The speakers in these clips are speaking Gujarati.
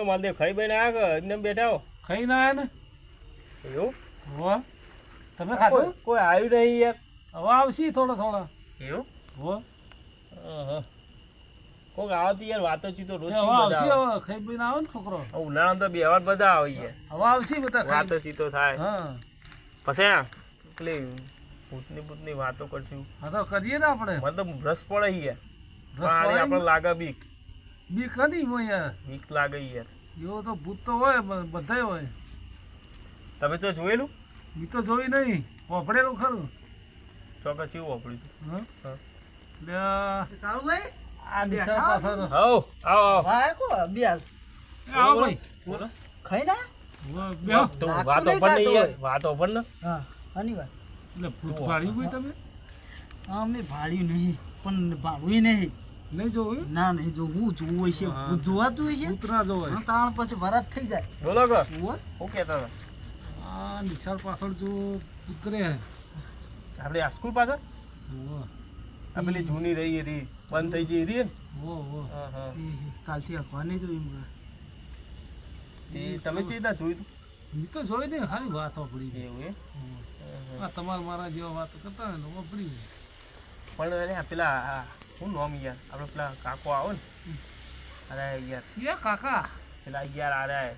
માલદેવ ખાઈ બેને આ એકદમ બેઠા હો ખાઈ ના આયા ને એવું હો તમે ખાધું કોઈ આવ્યું નહીં યાર હવે આવશે થોડા એવું હો કોક આવતી યાર વાતો ચીતો રોજ હવે આવશે હવે ખાઈ પીને આવો ને છોકરો ઉનાળામાં તો બેવાર બધા આવે યાર હવે આવશે બધા વાતો ચીતો થાય હા પછી પેલી ભૂતની વાતો કરશું હા તો કરીએ ને આપણે મને તો રસ પડે યાર પણ આપણે લાગે બીક નહીં હોય બીક લાગે યાર એવો તો ભૂત તો હોય બધાય હોય તમે તો જોયેલું મી તો જોઈ નહીં વાપરેલું ખરું ચોક્કસ કેવું વાપર્યું આ નિશાળ પાછળ આવો ભાઈ બોલો ખાઈ ના તો વાતો પણ નહીં યાર વાતો પણ ને હા આની વાત એટલે ભૂત ભાડ્યું કોઈ તમે અમે ભાડ્યું નહીં પણ ભાડું નહીં નહીં જોયું ના નહીં જોવું હોય છે જોવાતું હોય છે ભૂત ના જોવાય તાણ પછી વરાત થઈ જાય બોલો કે ઓવર શું કહેતા હતા આ નિશાળ પાછળ જો ઉતરે આપણે આ સ્કૂલ પાછળ આ પેલી જૂની રહી હતી બંધ થઈ ગઈ રહી હા હા કાલથી અખવા નહીં જોયું તે તમે ચી રીતના જોયું મી તો જોઈ ને ખાલી વાતો પડી એવું એ આ તમારા મારા જેવા વાતો કરતા હોય ને પડી પણ અરે પેલા શું નામ યાર આપણે પેલા કાકો આવો ને અરે યાર સિયા કાકા પેલા યાર અરે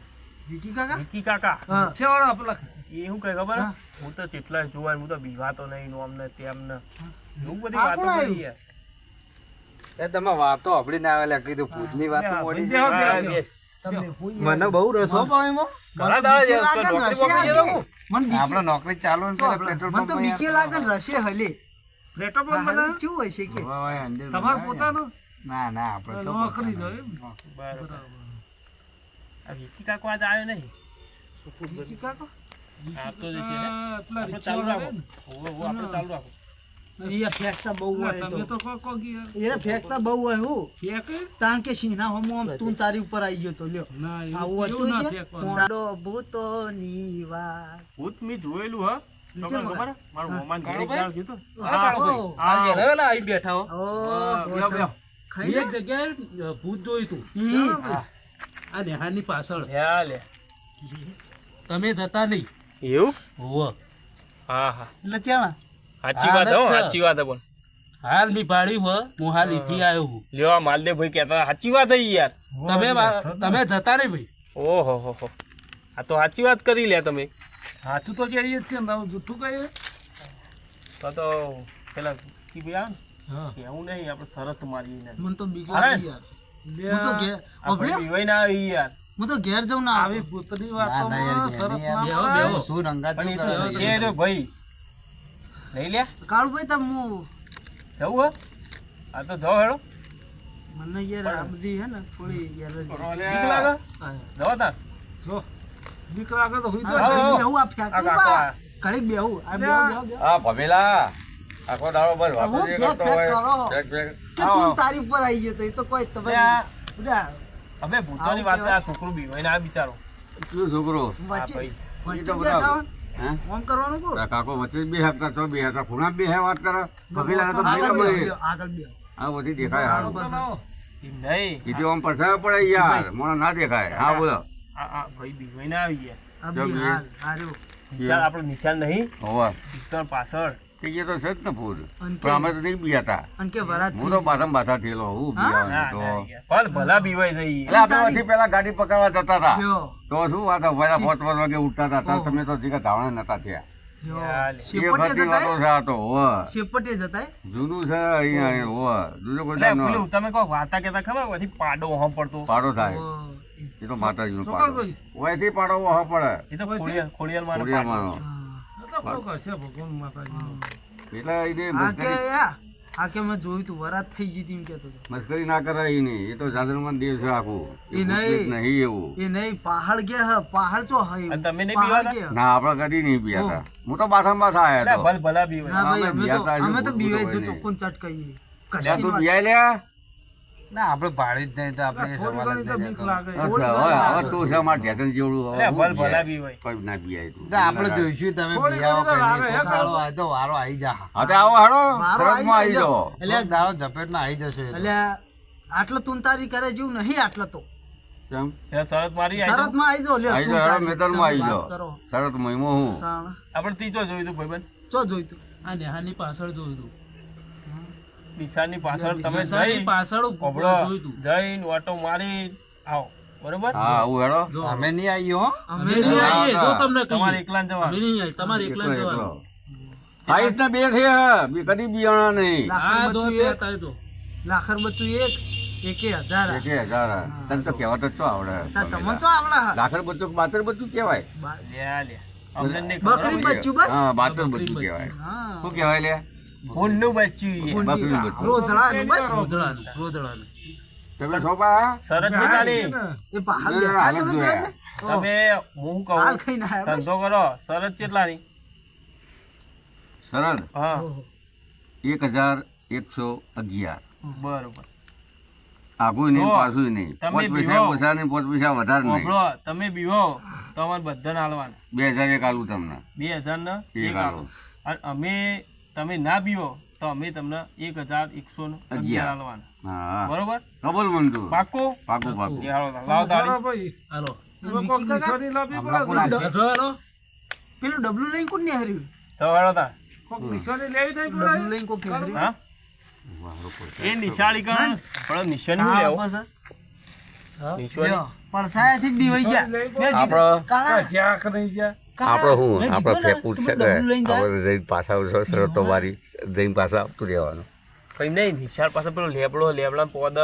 વિકી કાકા વિકી કાકા છે વાળા પેલા એ શું કહે ખબર હું તો કેટલા જોવા હું તો બીવાતો નહીં નો અમને તેમને એવું બધી વાતો કરી યાર એ તમે વાતો આપડી ના આવેલા કીધું ભૂતની વાતો મોડી છે. તમને કોઈ મને બહુ રસ હો પણ એમાં. ઘણા દાડા યાર નોકરી બોકરી જતો હું. આપણે નોકરી ચાલુ ને પેલા પેટ્રોલ મને તો પંપ બીકે લાગે ને રશે હલે પ્લેટો પણ હારું બનાવે શું હોય છે કે તમારું પોતાનું ના ના આપણે તો નોકરી જોઈએ બરાબર આ વિકી કાકો આજ આવ્યો નહીં વિકી કાકો આ તો જે છે ને પેલા આપણે રિક્ષા ચાલુ રાખો વાળા આપણે ચાલુ રાખો એ ફેંકતા બહુ હોય તમે તો તો કો ગયા એ ફેંકતા બહુ હોય હું ફેંકે તાણ કે સિંહના હોમો આમ તું તારી ઉપર આવી ગયો તો લ્યો ના આવું એવું હતું ના છે ફેંકવાનું મોડો ભૂતોની વાત ભૂત મેં જોયેલું હા તમને ખબર હે? મારું મોમાન ઘરે કાળો જાણ કીધું બેઠા હો ઓ બેહો, બેહો. ખાઈ એક જગ્યાએ ભૂત જોયું તું ઈ આ નેહાની પાછળ યા લે તમે જતા નહીં એવું હોવ હા હા એટલે ચાણા સાચી વાત હો સાચી વાત હે પણ હાલ મી પાડ્યું હો હું હાલ ઈથી આવ્યો હું લેવા માલદેવ ભાઈ કહેતા સાચી વાત હે યાર તમે જતા નહીં ભાઈ ઓહો હો હો આ તો સાચી વાત કરી લે તમે સાચું તો કહીએ જ છે ને જૂઠું કહીએ તો પેલા કી ભાઈ આવે હા ને એવું નહીં આપણે શરત મારી ને મને તો બીક અરે. લાગી યાર હું તો ઘેર આપણે બીવાઈ ના આવી યાર હું તો ઘેર જાઉં ના આવી આવી ભૂતની ના, યાર, વાતોમાં ઘેરની સરસ યાર. ના બેહો, પાડે. બેહો. શું રંગાતું પણ એ કરે તો છે? છે રે ભાઈ લઈ લે કાળુભાઈ તમ હું જવું હે આ તો જાઓ હેડો મને યાર આ બધી હે ને થોડી યાર બીક લાગે જાઓ તાર જો બીક લાગે તો હુઈ હા, જાઓ. હા. બેહું આ ફેંકું આ કાકો બા આયા. ઘડી બેહું આ બેહું હા ભમેલા આખો દાડો બસ વાતો હું જે ફેંક કરતો ફેંક હોય કરો. ફેંક ફેંક. કે તું તારી ઉપર આવી ગયો તો એ તો કોઈ તમે આ- બધા હવે ભૂતોની વાત આ છોકરું બીવાઈ ના બિચારો શું છોકરો હા વચ્ચે ભાઈ એ તો વચ્ચે બેઠા બરાબર. હે? ઓમ કરવાનું કો તારા કાકો વચ્ચે જ બે હતા તો બે હતા ખૂણા બે હે વાત કરે ભમેલા તો આગળ ભમેલા બેહો, મળે આગળ બેહો. આ બધી દેખાય હારું બનાવો. એમ નહીં કીધી આમ પડછાયો પડે યાર મને ના દેખાય હા બોલો આ ભાઈ બીવાઈ ના આવી ગયા આ જો બે બે. હાલ, હાર્યો. નિશાન આપણું નિશાન નહીં હોવા પિસ્તોલ પાછળ તે એ તો છે જ ને ફૂલ અને પણ અમે તો નહીં બીજાતા અને કે વરાત હું તો બાથમ બાથા થયેલો હું ના બીજાવાનો તો ના યાર. ભલ ભલા બીવાઈ જઈ એટલે આપણે વચ્ચે પેલા ગાડી પકડવા જતા હતા લ્યો, તો શું વાત વહેલા 5 વાગે ઉઠતા હતા ત્યારે તમે તો જીગા ધાવણા નતા થયા લ્યો. યાર. એ શેપટે બધી જતાય? વાતો છે આ તો હોવે. શેપટે જતાય? જૂનું છે અહીંયા હોવે. જૂનું કોઈ એટલે જાતનો પેલું તમે કહો વાતા કેતા ખબર પછી પાડો ઓહો પડતો પાડો થાય ઓ, એ તો માતાજીનો ચોકડ પાડો ભાઈ. ઓયથી પાડો ઓહો પડે એ તો ખોડિયાલ માનો ખોડિયારમાંનો. હા. એ તો કોક હશે ભગવાન માતાજીનો. એટલે એને આ કે મસ્કરી યા, આ કે મેં જોયું તું વરાત થઈ જતી એમ કેતો હતો. મસ્કરી ના કરાય એની એ તો જાદરમાન દેવ છે આખું એ નહીં. નહીં એવું એ નહીં પહાડ કે હ પહાડ ચો હઈ અને તમે નહીં પહાડ પીવાના? કે ના આપડે કદી નહીં પીયા હું તો બાથામાં બાથા એટલે આયા ભલ ભલા બીવાઈ ના ભાઈ અમે અમે બિયાતા તો હજુ અમે તો ભૂત બીવાય હોય જો નહીં. ચોખ્ખું ચટ કહીએ ત્યાં તું કશી બિયાય લ્યા ના આપણે ભાડી જ નહીં તો આપણે થોડી સવાલ ઘણી તો જ બીક નહીં લાગે હવે તું છે મારે ઢેકણ જેવડું હવે એટલે હું ભલ પીવાય? ભલા બી હોય કોઈ ના પીવાય તું. આપણે જોઈશું તમે થોડી પીઆવો ઘણી તો કે લાગે, નહીં. હે, કોક દાડો આ તો વારો આવી જા હા તો આવો હાડો વારો તરતમાં આવી આવી જાઓ. એટલે કોક દાડો ઝપેટમાં આવી જશે એટલે આટલો તુંતારી કરે જેવું નહીં આટલો તો કેમ? ત્યાં શરત મારી આવી શરત માં આવી જાઓ લ્યો આવી જાઓ, તુંતારી મેદાનમાં આવી તમે જાઓ. વાત કરો. શરત મહિમો હું તાણ. આપણે ત્રીજો જોયું હતું ભાઈબંધ ચો જોઈતું આ નેહાની પાછળ જોયું હતું દિશાની પાછળ તમે દિશાની જઈ પાછળ કોબળો જોયું હતું જઈને ઓટો મારી આવો બરોબર હા આવું હેડો અમે નહીં આવીએ હો અમે અમે જો આવીએ, જો તમને તમારે કહીએ. એકલા અમે જવાનું નહીં આવીએ, તમારે એકલા એકલો, જવાનું એકલો. સાઈઝ ના બે છે હે, કદી બિયાણા નહીં આ જો બચ્ચું બે એક તારે તો લાખર બચ્ચું એક એકે હજાર એકે હજાર હે. તને તો કહેવા તો ચો આવડે તમને ચો આવડા હા? લાખર બચ્ચું બાતર બચ્ચું કહેવાય લે અમને નહીં ખબર બકરી હોય. બચ્ચું બસ હા બાતર બચ્ચું કહેવાય હા શું કહેવાય લે ઊંડનું બચ્ચું ઈ. બકરીનું બચ્ચું. રોજડાનું બસ રોદડાનું રોદડાનું તમે છોપા શરત કેટલાની એ પહાડ ના, બેઠા હાલત તમે જોયા. જોયા ને? ઓહ, તમે હું કહું હાલ ખાઈને આયા બસ. ધંધો કરો શરત કેટલાની સરળ હા ઓહો. 1111 બરોબર આગું નહીં તો પાછું નહીં તમે 5 પૈસા બીવો. ઓછા નહીં 5 પૈસા વધારે નહીં હોભળો, તમે બીવો તો અમારે બધાને હાલવાના 2001 આલું તમને 2000 ને એક એક હાલો. હાલો અને અમે તમે ના બીવો તો અમે તમને 1111 હાલવાના હા બરોબર કબૂલ મનતું પાક્કું પાકું પાકું એ હાલો લાવો તાળી. બરાબર ભાઈ હાલો એમાં કોક નિકી કાકા? નિશાની લાવવી હમણાં પડે કોણ તો. જો હાલો પેલું ડબલું લઈને કોણ નહીં હર્યું તો હાલો તાર. કોક નિશાની લેવી નહીં ડબલું પડે લઈને કોક હર્યું હા એ નિશાળી કણ પણ નિશાની શું હા, લેવું બસ. નિશાની લ્યો, પડસાયાથી જ બીવાઈ ગયા. મેં કીધું, આપણો કાળા, જ્યાં કે નહીં જ્યાં કાળા, આપણે હું મેં આપણે કીધું ને, ફેંકવું તમે છે કે ડબલું લઈને જાય. આપણે જઈને પાછા શરતો વારી જઈને પાછા આવતું રહેવાનું કઈ નહીં નિશાળ પાસે પેલો લેબડા પોદ એ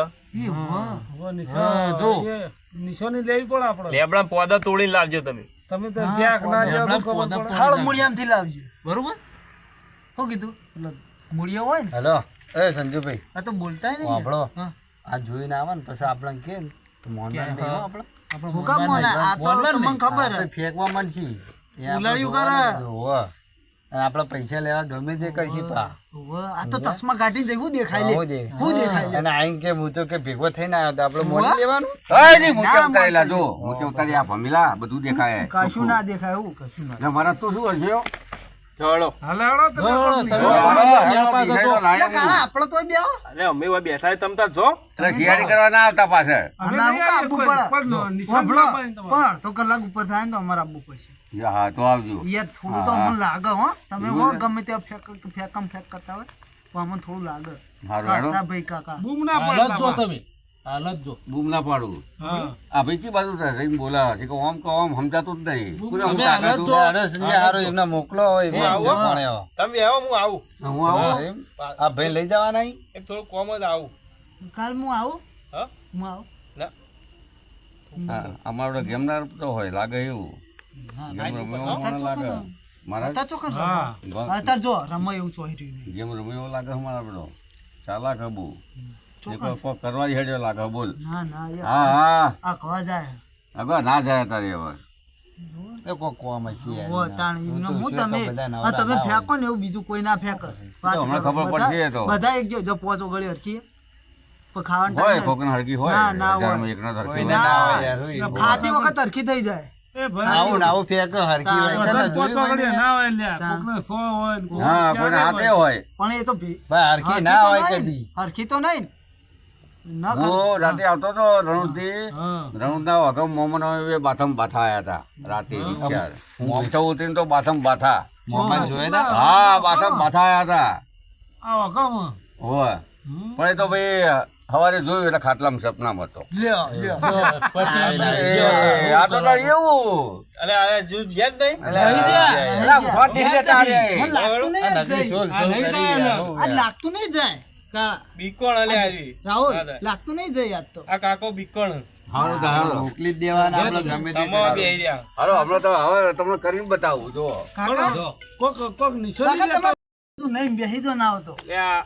વાહ. હવે નિશાન એ નિશાની લેવી પડે આપણે લેબડા પોદા તોડીને લાવજો તમે તમે તો જ્યાં કે ના જ્યાં તો ખબર પડે. થાળ મૂળિયામાંથી લાવજો. બરોબર શું કીધું? પેલો મૂળિયો હોય ને, હેલો એ સંજુભાઈ આ તો બોલતાય નહીં. વાપરો. હા. આ જોઈને આવે ને પછી આપણને કે મોનલાલ નહીં હો આપણે હું કામ મને? આ તો તમને ખબર હે. આપણે ફેંકવા માંડશી એ આપણે ઉલાળ્યું જોવાના કરે. જ હોવે. અને આપણે પૈસા લેવા ગમે તે કરશી પા વાહ, આ તો ચશ્મા કાઢીને જઈ, હું દેખાય લે? આવો દે. હું દેખાય લે? અને આઈને કે હું તો કે ભેગો થઈને આવ્યો તો આપણે મોની લેવાનું અય નહીં મોચે ના, ઉતારેલા મોચે. જો મોચે ઉતારી આ ભમીલા બધું દેખાય કશું ના દેખાય એવું કશું ના. ને મારા તો શું હશે ચલો હાલે હાલો તમે હેડો, એટલે કાળા આપણે તોય બે આવો. અરે અમે એવા બેઠા છે, તમ તાર જો શિયારી કરવા ના આવતા પાછળ અમે આવું કે આપવું પડે. પણ નિશાન વાપરો. ના પાડીને તમારે. પણ તો કલાક ઉપર થાય ને તો અમારે આપવું પડશે. હા તો આવજો યાર થોડું તો અમને લાગે હો. તમે હો ગમે ત્યાં ફેંકમ ફેંક કરતા હોય તો અમને થોડું લાગે. હારું હેડો. કાકા ભાઈ કાકા. બૂમ ના હાલ જ જો પાડતા તમે હાલ જ જો બૂમ ના પાડું હા આ ભાઈ કી બાજુ છે રહીને બોલાવે છે કે ઓમ કહો ઓમ સમજાતું જ નહીં પૂરા હું તમે કાકા હાલ જ તું. જો. અરે સંજય હારો એમને મોકલો હોય એમ આવો. જમણે આવો. તમે આવો હું આવું હું આવો એમ? આ ભાઈ લઈ જવાના અહીં? એક થોડું કોમ જ આવું કાલ હું આવું. હા હું આવું. ના હા અમારો ગેમનાર તો હોય લાગે એવું હા, ગેમ રમ્યો મને લાગે મારા હતા ચોક્કસ હા રમો. હતા જો રમો એવું ચોઈ રહ્યું નહીં. ગેમ રમ્યો લાગે અમારા બધો ચાલાક હબુ કોઈ કરવા જ હેડ્યો લાગે બોલ ના ના યાર. હા હા આ ખવા જાય. હવે ના જાય તારે હવે એ કોક કોમ હશે યાર. ઓ તાણ હું એમનો તો હું શું તમે તો બધા આ નવરા તમે ના હોય. ફેંકો ને એવું બીજું કોઈ ના ફેંકે. વાત હમણાં કરો. ખબર પડશે એ તો. બધા એક જો પોચો ગળી હરખી પણ ખાવાનું હોય time કોકને હરકી હોય ના, ના હોય. હજારમાં એકનો હરકી કોઈને હોય. ના ના. હોય યાર, હોય. થાય. ખાતી વખત હરખી થઈ જાય. એ ભાઈ આવું ને આવું ફેંક હરકી હોય બધા તને પોચો જોયું ઘડીએ મને? ના હોય લ્યા કોકને 100 હોય ને કોકને હા 4 કોઈને હાથે હોય પણ એ તો ભાઈ હરકી ના હોય કદી હરખી તો નહીં ન કર. હું રાતે આવતો હતો રણુદથી હા રણુદના વગમ મોમન એ બાથમ બાથા આયા હતા રાતે રિક્ષા હું બેઠો ઉતરીને તો બાથમ બાથા મોમાં જોયે ના? હા બાથમ બાથા આયા હતા આવો કામ હોય પણ એ તો ભાઈ સવારે જોયું એટલે ખાટલામાં સપનામાં હતો લ્યો લ્યો એ, આ તો તારે એવું અરે અરે જો યાદ નહીં એલા ઉભા થઈ જા તારે. મને લાગતું નહીં આ નકલી જાય. સોલ સોલ કરી યાર, હું આ યાર. લાગતું નહીં જાય કા બીકોણ અલે આવી રાહુલ ના થાય. લાગતું નહીં જાય યાદ તો આ કાકો બીકોણ હારું તો હારું. મોકલી જ દેવાના આપણે ગમે તે તમાવા બે રહ્યા હાલો હમણાં તો હવે તમને કરીને બતાવું જો કાકા કોક નિશાની કાકા લેતા તમે તું નહીં બેહી જો ના આવતો લે આ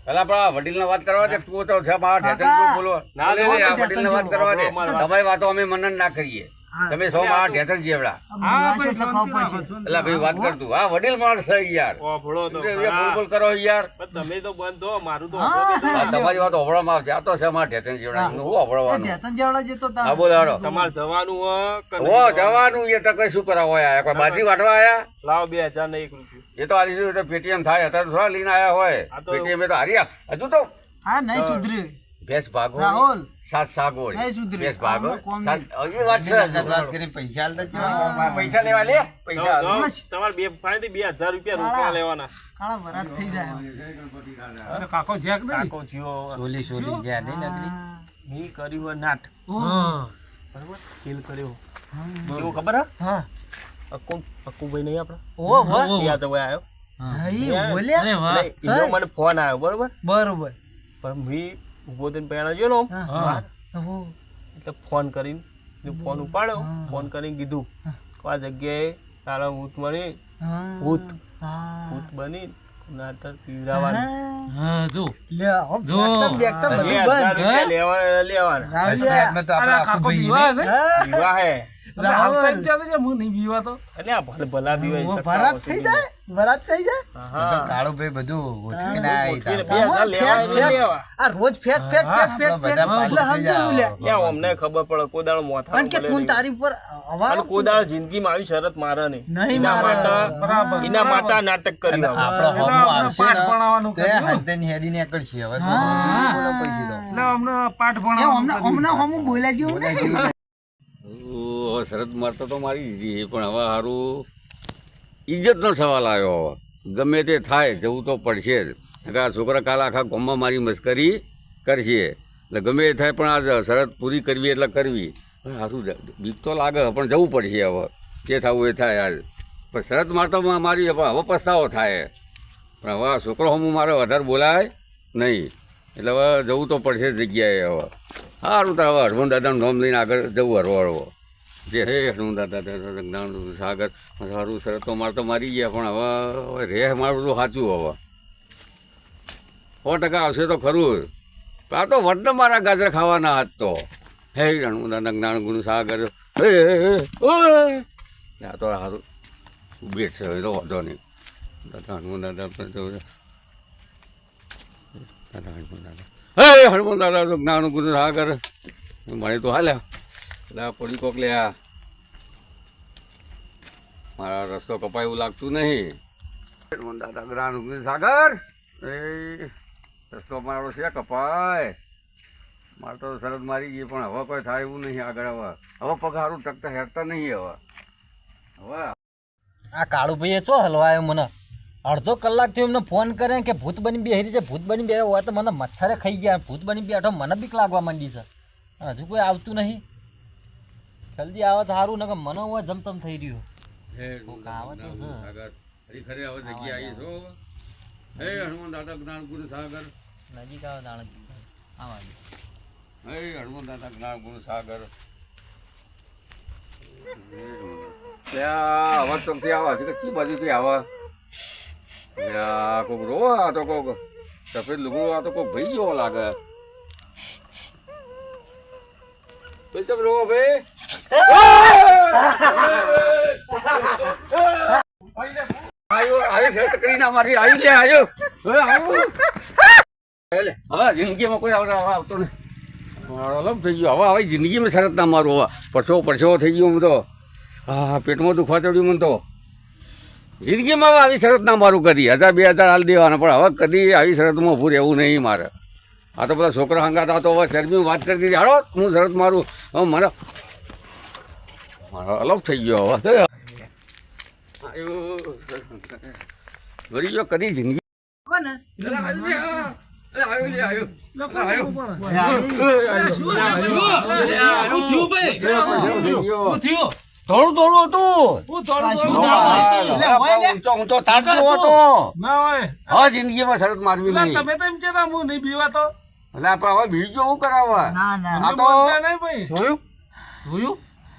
પેલા પણ આ વડીલને વાત કરવા દે તું તો છે મારા ઢેકણ તું બોલો ના લે લે, આ વડીલને વાત કરવા દે તમારી વાતો અમે મનન ના કરીએ તમે સો મારા ઢેતર જેવડા હા બુઆ ભાઈ, શું લખવા શાંતિ પડશે? રાખો, શાંતિ એટલે ભાઈ વાત કર તું હા વડીલ માણસ છે યાર ઓભળો તો તમે ખરા. બોલ કરો યાર પણ તમે તો બંધ હો, મારું તો હા. ઓભળો તો આ ખરા. તમારી વાત ઓભળવામાં આવશે આ તો છે મારા ઢેતર જેવડા એનું હું એ ઓભળવાનું ઢેતન જેવડા જતો તા. હા બોલ હાડો તમારે જવાનું હો કે નહીં ઓ જવાનું? જવાનું એ તો કઈ શું કરવા આયા કોઈ બાજી વાટવા આયા લાવો 2000 ને 1 રૂપિયો. એ તો આલી શું પેટીએમ થાય અત્યારે થોડા લઈને આયા હોય આ તો- પેટીએમ એ તો હાર્યા હજુ તો હા નહીં સુધરે ભેંસ ભાગો રાહુલ સાત સાગોળ નહીં સુધરે. ભેંસ ભાગો આમાં કોમ સાત એ વાત છે વાત કરી પૈસા હાલતા છે પૈસા લેવા લે પૈસા જાઓ, હાલો. જાઓ. તમારે બે ફાઈનથી 2000 રૂપિયા રોકડા લેવાના. કાળા વરાત થઈ જાય અરે કાકો જેક નહીં કાકો થયો. સોલી સોલી જ્યાં નહીં નકરી હા. મેં કર્યું હોય નાટ હા બરોબર ખેલ કર્યો કેવું ખબર હે હા અક્કુભાઈ નહીં આપડે ઓ વાહ. ત્યાં તો આવ્યો હા, બોલ્યા અરે વાહ એટલે એનો મને ફોન આવ્યો બરોબર બરોબર પણ મેં ઉભો થઈને પહેલા જોયો ને આમ હા. બહાર. ઓહો. એટલે ફોન કરીને ફોન ઉપાડ્યો ફોન કરીને કીધું કે આ જગ્યાએ તારા ભૂત બની હા. ભૂત હા. ભૂત બની નાટક પીવડાવવાનું હા. હા જો લે આવો, જો. બેગતા બેગતા બધું 2000 બંધ. રૂપિયા લેવાના રાવલિયા. માં તો અરે આપણે કાકો આખું બીવા ને હા. પીવા હે એટલે હાલતા જ ત્યાં તો છે, હું નહીં બીવા તો એટલે આ ભલે ભલા પીવાય ઓ, સટ્ટા વરાત વસૂલી. થઈ જાય વરાત થઈ જાય હા કાળો ભાઈ બધું ગોઠવીને આવી ગોઠવીને તા. 2000 લેવા એટલે ફેંક, લેવા. આ રોજ ફેક ફેક ફેક ફેક આપણા ફેક બધા એટલે પાલું થઈ સમજુ લે જાય. લે, અમને ખબર પડે કોદાળ મોથા પણ કે તું તારી ઉપર અને હવા કોદાળ જિંદગીમાં આવી શરત મારે નહીં નહીં એના મારે. માટે બરાબર એના માટે આ નાટક કર્યું હવે. આપણો એટલે હોમો આપણે આવશે પાઠ ને ભણાવવાનું તે કર્યું. હાલતેની હેડી નીકળશે હવે તો હા. કોને પૈસા દો એટલે અમને પાઠ એ ભણાવવાનું હમણાં કર્યું. હમણાં હમું બોલ્યા જેવું નહીં હવે શરત મારતા તો મારી દીધી પણ હવે સારું ઇજ્જતનો સવાલ આવ્યો હવે ગમે તે થાય જવું તો પડશે જ નકર આ છોકરા કાલ આખા ગામમાં મારી મસ્કરી કરશે એટલે ગમે એ થાય પણ આ શરત પૂરી કરવી એટલે કરવી હવે સારું બીક તો લાગે પણ જવું પડશે હવે જે થવું એ થાય આજ પણ શરત મારતા મારી પણ હવે પસ્તાવો થાય પણ હવે આ છોકરો હમું મારે વધારે બોલાય નહીં એટલે હવે જવું તો પડશે જ જગ્યાએ હવે સારું તો હવે હરમોહન દાદાનું નામ લઈને આગળ જવું હરવાડવો જે હે હરમોહન દાદા જ્ઞાન સાગર સારું શરતો મારતો મારી ગયા પણ હવે રેહ મારું બધું સાચું હવે 100% આવશે તો ખરું આ તો વટને મારા ગાજર ખાવાના હાથ તો હે હરમોહન દાદા જ્ઞાન ગુરુ સાગર હે ઓય આ તો સારું બેટ છે એ તો વાંધો નહીં દાદા હરમોહન દાદા દાદા હરમોહન દાદા હે હરમોહન દાદા તો જ્ઞાન ગુરુ સાગર મને તો હાલ્યા એટલે આ પડી કોક લે આ મારા રસ્તો કપાય એવું લાગતું નહીં હરમોહન દાદા જ્ઞાન ગુરુ સાગર એ રસ્તો મારો છે કપાય મારે તો શરત મારી ગઈ પણ હવે કોઈ થાય એવું નહીં આગળ હવે પગ સારું ટકતા હેરતા નહીં હવે આ કાળુભાઈએ ચો હલવાયો મને અડધો કલાક થયો એમને ફોન કરે કે ભૂત બની બેહરી છે ભૂત બની બે હોય તો મને મચ્છરે ખાઈ ગયા ભૂત બની બેઠો મને બીક લાગવા માંડી છે હજુ કોઈ આવતું નહીં જલ્દી આવે તો સારું ને કે મને હોય જમતમ થઈ રહ્યું કોક આવે તો છે. ખરે હવે જગ્યા આવી છો હે હનુમાન દાદા જ્ઞાન ગુરુ સાગર નજીક આવે દાણા આવા હે હનુમાન દાદા જ્ઞાન ગુરુ સાગર ત્યાં અવાજ તો આવે છે કે ચી બાજુથી આવે કોક રો આ તો કોક સફેદ લુગડું આ તો કોક ભાઈ જેવો લાગે ભાઈ તમે રો ભાઈ આવ્યો શરત કરીને અમારી આવી લે આવ્યો હવે જિંદગીમાં કોઈ આવતો નહીં અલગ થઈ ગયો હવે હવે જિંદગીમાં શરત ના મારું હવે પરસો થઈ ગયો હું તો હા પેટમાં દુખવા ચડ્યું મને તો જિંદગીમાં હવે આવી શરત ના મારું કદી 1000 2000 હાલ દેવાના પણ હવે કદી આવી શરતમાં ઊભું રહેવું નહીં મારે આ તો બધા છોકરા હંગાતા તો હવે શરમી વાત કરી દીધી હાડો હું શરત મારું હવે મારો અલગ થઈ ગયો હવે વળી ગયો કદી જિંદગી કોને? થોડું થોડું હતું હું થોડું આ શું થોડું ના હોય? લે, હોય લે. હું તો તારજો હતો ના હોય હવે જિંદગીમાં શરત મારવી એટલે નહીં તમે તો એમ કહેતા હું નહીં બીવા તો એટલે આપણે હવે બીજો શું કરાવવા ના ના આ તો બોલતા નહીં ભાઈ જોયું જોયું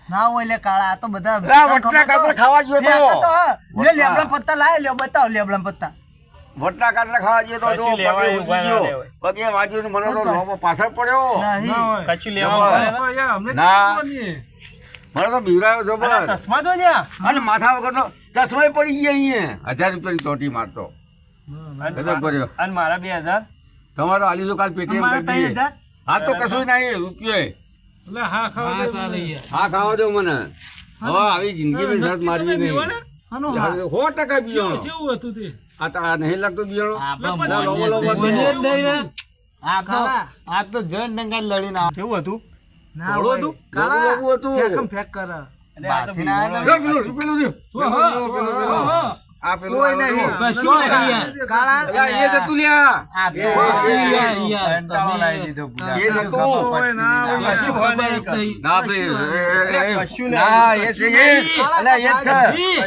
ના હોય લે કાળા આ તો બધા વટલા કાતરા ખાવા ગયો લે, આ તો તો લે લેબડા પત્તા લાય લે બતાવ લેબડા પત્તા વટલા કાતરા ખાવા ગયો તો કશું લેવાય પગે એવું ઉજી ગયો. પગે વાગ્યું ને મને તો લોબો પાછળ પડ્યો ના નહીં હોય કશું લેવા ના. યાર, અમને ના. ચીજ બનીએ. મારે તો બીવરાયો જબર અલા, ચશ્મા જો લ્યા. અને માથા વગરનો ચશ્માય પડી ગયા અહીંયા 1000 રૂપિયાની ચોટી મારતો ગજબ કર્યો. અને મારા 2000 તમારો આલી જો કાલ પેટીએમ અમારે કરી દઈએ. 3000 હા તો કશું નહીં રૂપિયો એટલે હા ખાવા ચાલે યાર. હા ખાવા દો મને હવે આવી જિંદગીની શરત મારવી નહીં આનું હા 100% બીજાણો કેવું હતું તે આ તો આ નહીં લાગતો બીજાણો આપણા લોબો લોબો મને જ તો. નહીં ને. કાળા. આ તો જણ ડંગા લડીને આવ. કેવું હતું? ના થોડું હોય. હતું? કાળા લોબો હતું. ફેકમ ફેક કરે એટલે આ તો બાથી ના બીવડો. આવ્યા લો, પેલું રહ્યું. આ પેલું કોઈ આ નહીં પેલું. કશું નહીં યાર. કાળા અલા, એ જતું લ્યા. આ તો યાર, યાર, કંટાળો લાવી દીધો પૂરા. એ જતું. હોય ના હોય, કશું ખબર હોય જ નહીં. ના આપણે કશું નહીં. ના એ છે એ અલા, એ જ છે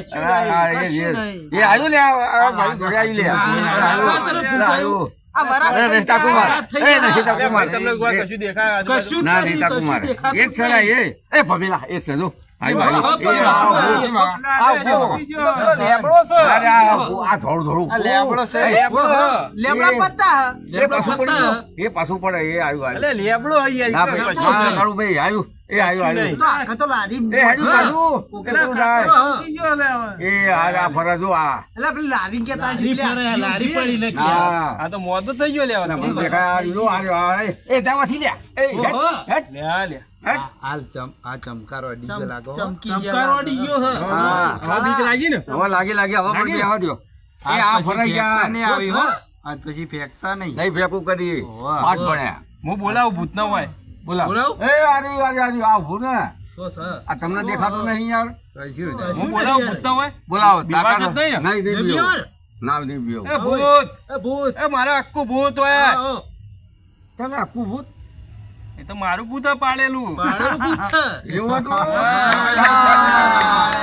કશું હા, એ જ, કશું એ જ. નહીં. એ આવ્યું લે આ ભાઈ ઘરે આવ્યું લે આવ્યું આ વરાત અરે થઈ રસ્તા જાય. કુમાર એ નથી તા કુમાર તમને કોઈ કશું દેખાય આજુબાજુ? કશું ના નહીં તા કુમાર એ જ છે ને એ ભમેલા એ છે જો આવ્યું આવ્યું એ આવો લેબડો છે. અરે આ થોડું થોડું આ લેબડો છે. લેબડો હ. લેબડા પત્તા એ પાછું પડ્યું એ પાછું પડે એ આવ્યું એટલે આવ્યું લેબડો હ યાર. ના ભાઈ કશું ના નહીં. કાળું ભાઈ આવ્યું એ આવ્યું આવ્યું તો આખા તો લારી એ હેડું પાછું એ શું થાય ઈ ગયો લે હવે. એ આ ફરજો આ એટલે પેલી લારી કેતા લારી પડે, લારી પડી ને કે. ના આ તો મોત થઈ ગયો લેવા મને દેખાય આ રહ્યો, આ રહ્યો, આ એ જાવાથી લે એ હેટ લે આ લે. હેટ આ ચમકારો ડીજે લાગો ચમકી ચમકારો અડી ગયો છે. હા હવે બીક લાગી ને? હવે લાગી આવા પડી આવા દો એ આ ફરાઈ ગયા નહીં આવી હો આજ પછી ફેંકતા નહીં નહીં ભેગું કરી વાહ. પાઠ ભણ્યા હું બોલાવું ભૂત ના હોય. બોલાવ બોલાવ? એ આર્યું આ ઉભું ને તો સર. આ તમને દેખાતું નહીં યાર કશું નહીં. હું બોલાવું ભૂત ના હોય. બોલાવો બીવાશ જ તાકાત નહીં ને? નહીં નહીં બીવો ના નહીં બીવો એ ભૂત એ ભૂત. એ મારા આખું ભૂત હોય. આવો. તમે આખું ભૂત એ તો મારું ભૂત હ પાડેલું. પાડેલું ભૂત છે. એવું હતું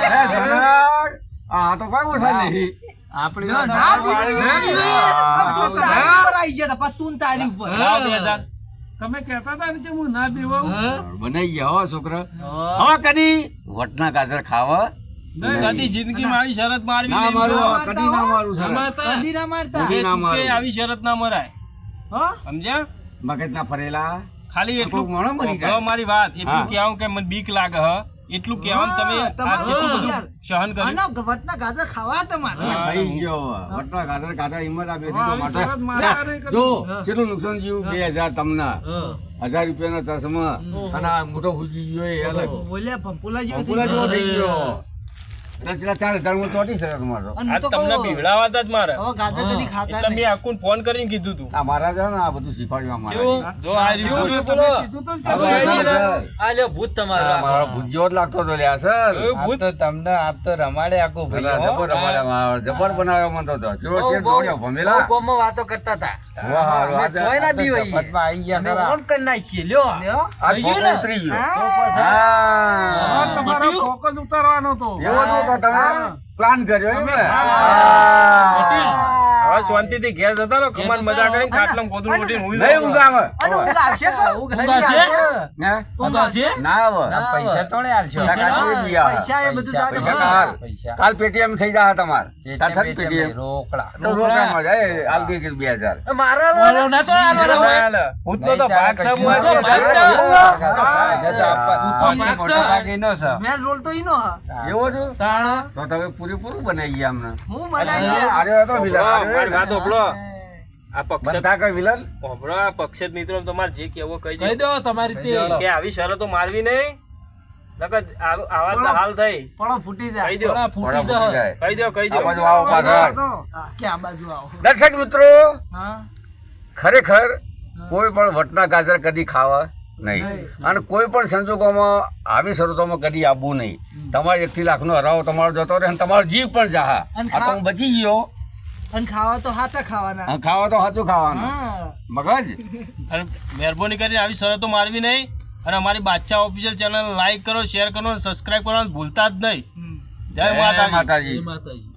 એ જનક, આ તો કોઈ ઓછા નહીં આપણી ના, વાત ના બીવી. હા. તું તારી ઉપર આવી ગયા તા, પાછું તું તારી ઉપર લાવ 2000. તમે કહેતા હતા ને કે હું ના બેવાઉં. બનાઈ ગયા હો છોકરા હવે કદી વટના ગાજર ખાવા કદી જિંદગીમાં આવી શરત મારવી ના નહીં. મારું બોલો. કદી ના મારું સર રમાતા. કદી ના મારતા કદી. એ ના ચૂકે મારું. આવી શરત ના મરાય. હો? સમજ્યા? મગજ ના ફરેલા ખાલી એટલું કોક મોણો મરી જાય. સાંભળો મારી વાત. એટલું હા. કહેવાનું કે મને બીક લાગે હ. એટલું કહેવાનું તમે હા, આ તમારું જેટલું બધું યાર. સહન કર્યું. આના વટના ગાજર ખાવા તમારે ખાઈ ગયો વટના ગાજર ખાધા હિંમત આપી હા, દીધો આવી શરત માટે મારા નહીં જો કરવી. કેટલું નુકસાન થયું 2000 તમને હા. 1000 રૂપિયાના ચશ્મા અને આ મોટો ભૂજી ગયો એ અલગ બોલ્યા પંપુલા જેવો થઈ પૂરા જેવો ગયો. થઈ ગયો એટલે 4000 હું ચોટી શકે તમારો અને આ હું તો તમને કહું, બીવડાવતા જ મારે. હવે ગાજર કદી ખાતા એટલે નહીં. મેં આખું ફોન કરીને કીધું તું. આ મારા છે ને આ બધું શીખવાડ્યું આ કેવું? મારા જો આ રહ્યું. તમે કીધું તો ને કે હવે આ લ્યો ભૂત તમારો. મારો ભૂજ્યો જ લાગતો હતો લ્યા સર એ ભૂત તો તમને આપ તો રમાડે આખું ભાઈ હો. જબર રમાડ્યા, જબર બનાવ્યો મને તો ચલો બહુ- ચેક બહુ- જોડ્યો ભમેલા બહુ ગોમમાં વાતો કરતા હતા. વાહ અમે જોઈ ના બી હોઈએ. ચપટમાં આવી ગયા અમે ખરા. ઓન કરી નાખીએ, લ્યો. લ્યો. આ થઈ ગયું ફોટો ને? ઉતરી ગયો હા. હા તમારો ફોકસ ઉતારવાનો તો. એવો તો તમે પ્લાન કર્યો એમ ને હવે શાંતિથી ઘેર જતા રહો. કમાન મજા કરીને ખાટલામાં ગોદડું ઓઢીને ઊંઘી નહીં જાઓ. ઊંઘ આવે અને ઊંઘ આવશે કે? ઊંઘ ઊંઘ આવશે? આવશે? હે? ઊંઘ આવશે? ના આવે ના. પૈસા તોડે આલશો ના, કાચી બી આવે. પૈસા એ બધું જાગે. પૈસા કાલ પૈસા કાલ પેટીએમ થઈ જાય તમાર તાછા જ પેટીએમ રોકડા તો રોકડામાં જાય હાલ દે 2000 મારા વાળો ના તો હાલવાનો હોય. હાલે. ભૂતનો તો ભાગ છે. હું તો ભાગ છે. મેન રોલ તો ઈનો હા. એવો છો તો તમે પૂરેપૂરું બનાવી ગયા અમને હું બનાવી ગયા. અરે હતો વિલન મારી વાત હોભળો. આ પક્ષત બનતા કઈ વિલન હોભળો. આ પક્ષત મિત્રો તમારે જે કેવો કહી કહી દો દો તમારી તે. કે આવી શરતો મારવી નહીં. નકર આવા તો હાલ થઈ. પડો ફૂટી જાય. કહી દો. થોડા મોડા ફૂટી ફૂટી જાય. જાય કહી દો. કહી આ દો. બાજુ આવો પાછળ હા, કે આ બાજુ આવો. દર્શક મિત્રો હા. ખરેખર કોઈ પણ વટના ગાજર કદી ખાવા નહીં અને કોઈ પણ સંજોગોમાં આવી શરતોમાં કદી આવવું નહીં. તમારે 1 લાખનો હરાવો તમારો જતો રહે અને તમારો જીવ પણ જાહા. અને આ તો હું બચી ગયો અને ખાવા તો હાચા ખાવાના. અને ખાવા તો સાચું ખાવાનું હા. મગજ અને મહેરબાની કરીને આવી શરતો મારવી નહીં. અને અમારી બાદશાહ ઓફિશિયલ ચેનલ લાઈક કરો, શેર કરો અને સબસ્ક્રાઇબ કરવાનું ભૂલતા જ નહીં. હમ. જય માતાજી. માતાજી જય માતાજી.